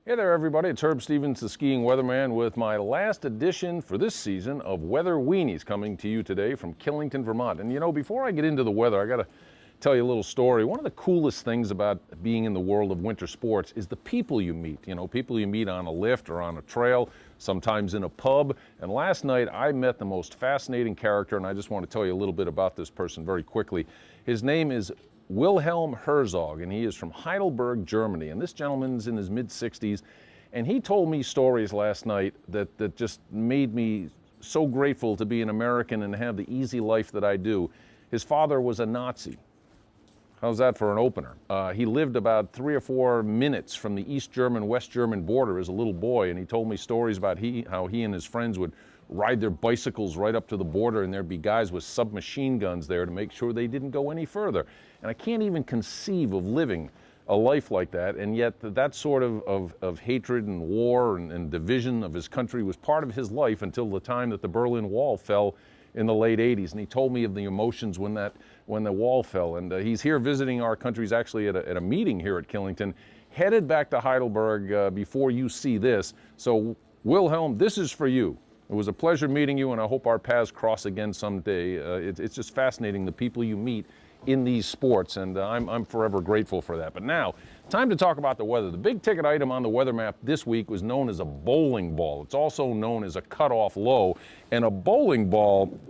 Hey there, everybody. It's Herb Stevens, the skiing weatherman, with my last edition for this season of WeatherWeenies, coming to you today from Killington, Vermont. And you know, before I get into the weather, I got to tell you a little story. One of the coolest things about being in the world of winter sports is the people you meet. You know, people you meet on a lift or on a trail, sometimes in a pub. And last night I met the most fascinating character, and I just want to tell you a little bit about this person very quickly. His name is Wilhelm Herzog, and he is from Heidelberg, Germany. And this gentleman's in his mid-60s, and he told me stories last night that just made me so grateful to be an American and have the easy life that I do. His father was a Nazi. How's that for an opener? He lived about 3 or 4 minutes from the East German, West German border as a little boy, and he told me stories about how he and his friends would ride their bicycles right up to the border, and there'd be guys with submachine guns there to make sure they didn't go any further. And I can't even conceive of living a life like that, and yet that sort of hatred and war and division of his country was part of his life until the time that the Berlin Wall fell in the late 80s. And he told me of the emotions when the wall fell. And he's here visiting our country. He's actually at a meeting here at Killington, headed back to Heidelberg before you see this. So Wilhelm, this is for you. It was a pleasure meeting you, and I hope our paths cross again someday. It's just fascinating, the people you meet in these sports, and I'm forever grateful for that. But now, time to talk about the weather. The big ticket item on the weather map this week was known as a bowling ball. It's also known as a cutoff low, and a bowling ball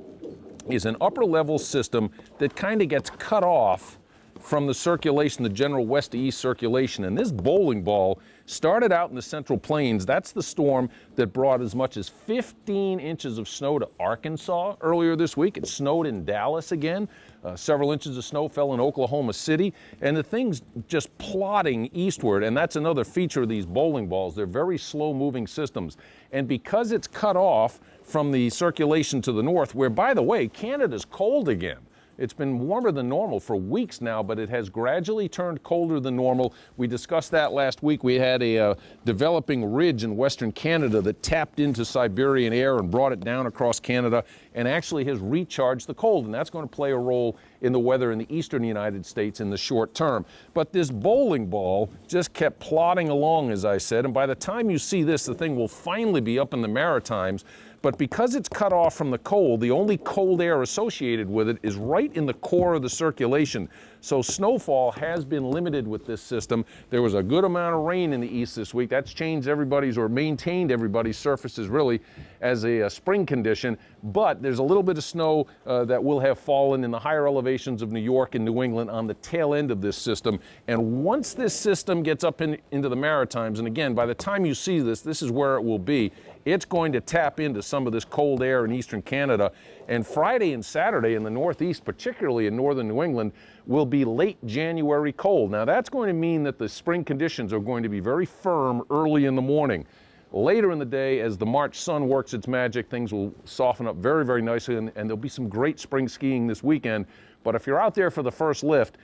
is an upper level system that kind of gets cut off from the circulation, the general west to east circulation. And this bowling ball started out in the Central Plains. That's the storm that brought as much as 15 inches of snow to Arkansas earlier this week. It snowed in Dallas again. Several inches of snow fell in Oklahoma City, and the thing's just plodding eastward. And that's another feature of these bowling balls. They're very slow moving systems. And because it's cut off from the circulation to the north, where, by the way, Canada's cold again. It's been warmer than normal for weeks now, but it has gradually turned colder than normal. We discussed that last week. We had a developing ridge in Western Canada that tapped into Siberian air and brought it down across Canada and actually has recharged the cold. And that's going to play a role in the weather in the eastern United States in the short term. But this bowling ball just kept plodding along, as I said. And by the time you see this, the thing will finally be up in the Maritimes. But because it's cut off from the cold, the only cold air associated with it is right in the core of the circulation. So snowfall has been limited with this system. There was a good amount of rain in the east this week. That's changed everybody's, or maintained everybody's surfaces really as a spring condition. But there's a little bit of snow that will have fallen in the higher elevations of New York and New England on the tail end of this system. And once this system gets up into the Maritimes, and again, by the time you see this, this is where it will be. It's going to tap into some of this cold air in eastern Canada. And Friday and Saturday in the Northeast, particularly in northern New England, will be late January cold. Now that's going to mean that the spring conditions are going to be very firm early in the morning. Later in the day, as the March sun works its magic, things will soften up very, very nicely, and there'll be some great spring skiing this weekend. But if you're out there for the first lift,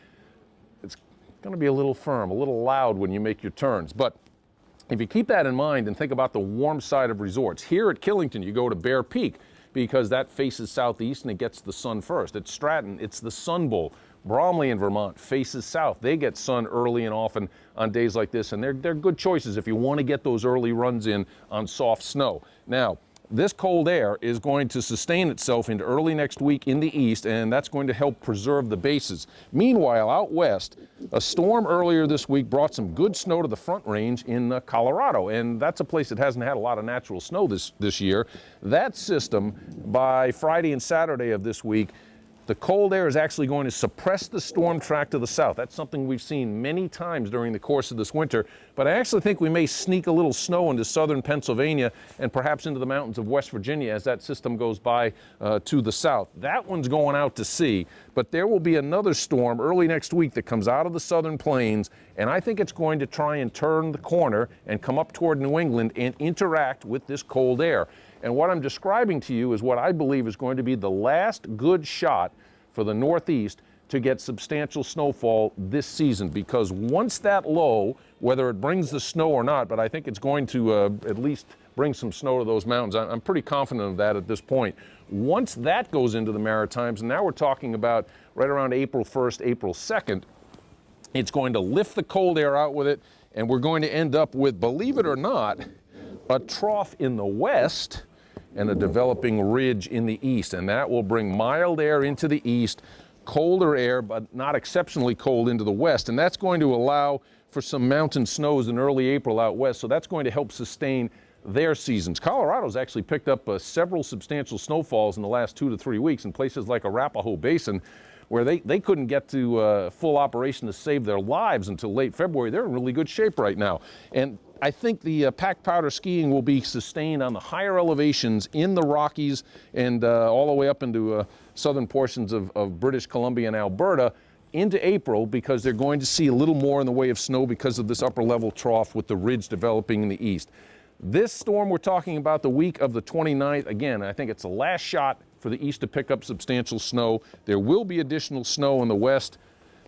it's going to be a little firm, a little loud when you make your turns. But if you keep that in mind and think about the warm side of resorts, here at Killington, you go to Bear Peak because that faces southeast and it gets the sun first. At Stratton, it's the Sun Bowl. Bromley in Vermont faces south. They get sun early and often on days like this, and they're good choices if you want to get those early runs in on soft snow. Now, this cold air is going to sustain itself into early next week in the east, and that's going to help preserve the bases. Meanwhile, out west, a storm earlier this week brought some good snow to the Front Range in Colorado, and that's a place that hasn't had a lot of natural snow this year. That system, by Friday and Saturday of this week, the cold air is actually going to suppress the storm track to the south. That's something we've seen many times during the course of this winter, but I actually think we may sneak a little snow into southern Pennsylvania and perhaps into the mountains of West Virginia as that system goes by to the south. That one's going out to sea, but there will be another storm early next week that comes out of the southern plains, and I think it's going to try and turn the corner and come up toward New England and interact with this cold air. And what I'm describing to you is what I believe is going to be the last good shot for the Northeast to get substantial snowfall this season, because once that low, whether it brings the snow or not, but I think it's going to at least bring some snow to those mountains. I'm pretty confident of that at this point. Once that goes into the Maritimes, and now we're talking about right around April 1st, April 2nd, it's going to lift the cold air out with it, And we're going to end up with, believe it or not, a trough in the west and a developing ridge in the east. And that will bring mild air into the east, colder air, but not exceptionally cold into the west. And that's going to allow for some mountain snows in early April out west. So that's going to help sustain their seasons. Colorado's actually picked up several substantial snowfalls in the last 2 to 3 weeks in places like Arapahoe Basin, where they couldn't get to full operation to save their lives until late February. They're in really good shape right now. And I think the packed powder skiing will be sustained on the higher elevations in the Rockies and all the way up into southern portions of British Columbia and Alberta into April, because they're going to see a little more in the way of snow because of this upper level trough with the ridge developing in the east. This storm we're talking about the week of the 29th, again, I think it's the last shot for the east to pick up substantial snow. There will be additional snow in the west,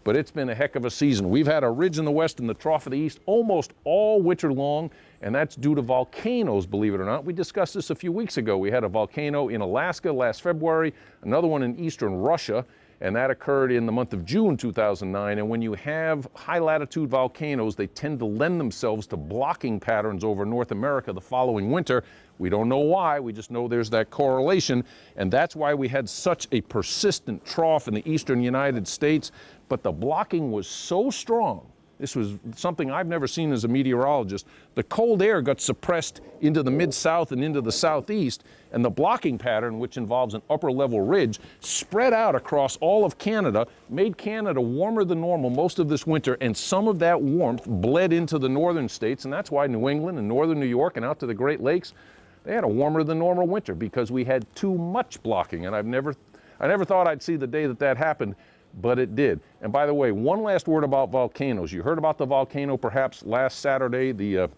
but it's been a heck of a season. We've had a ridge in the west and the trough of the east almost all winter long, and that's due to volcanoes, believe it or not. We discussed this a few weeks ago. We had a volcano in Alaska last February, another one in eastern Russia, and that occurred in the month of June 2009. And when you have high latitude volcanoes, they tend to lend themselves to blocking patterns over North America the following winter. We don't know why, we just know there's that correlation, and that's why we had such a persistent trough in the eastern United States. But the blocking was so strong. This was something I've never seen as a meteorologist. The cold air got suppressed into the mid-south and into the southeast, and the blocking pattern, which involves an upper-level ridge, spread out across all of Canada, made Canada warmer than normal most of this winter, and some of that warmth bled into the northern states, and that's why New England and northern New York and out to the Great Lakes, they had a warmer than normal winter because we had too much blocking, and I never thought I'd see the day that happened, but it did. And by the way, one last word about volcanoes. You heard about the volcano perhaps last Saturday, the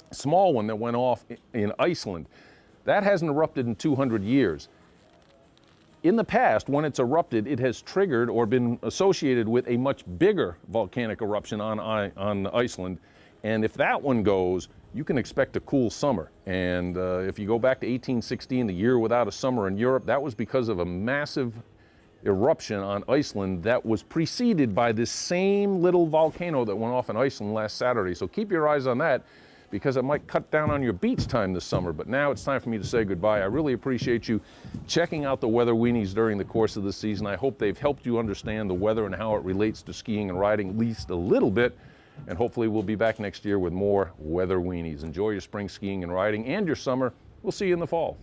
small one that went off in Iceland. That hasn't erupted in 200 years. In the past, when it's erupted, it has triggered or been associated with a much bigger volcanic eruption on Iceland. And if that one goes, you can expect a cool summer. And if you go back to 1816, the year without a summer in Europe, that was because of a massive eruption on Iceland that was preceded by this same little volcano that went off in Iceland last Saturday. So keep your eyes on that, because it might cut down on your beach time this summer. But now it's time for me to say goodbye. I really appreciate you checking out the Weather Weenies during the course of the season. I hope they've helped you understand the weather and how it relates to skiing and riding at least a little bit. And hopefully we'll be back next year with more Weather Weenies. Enjoy your spring skiing and riding and your summer. We'll see you in the fall.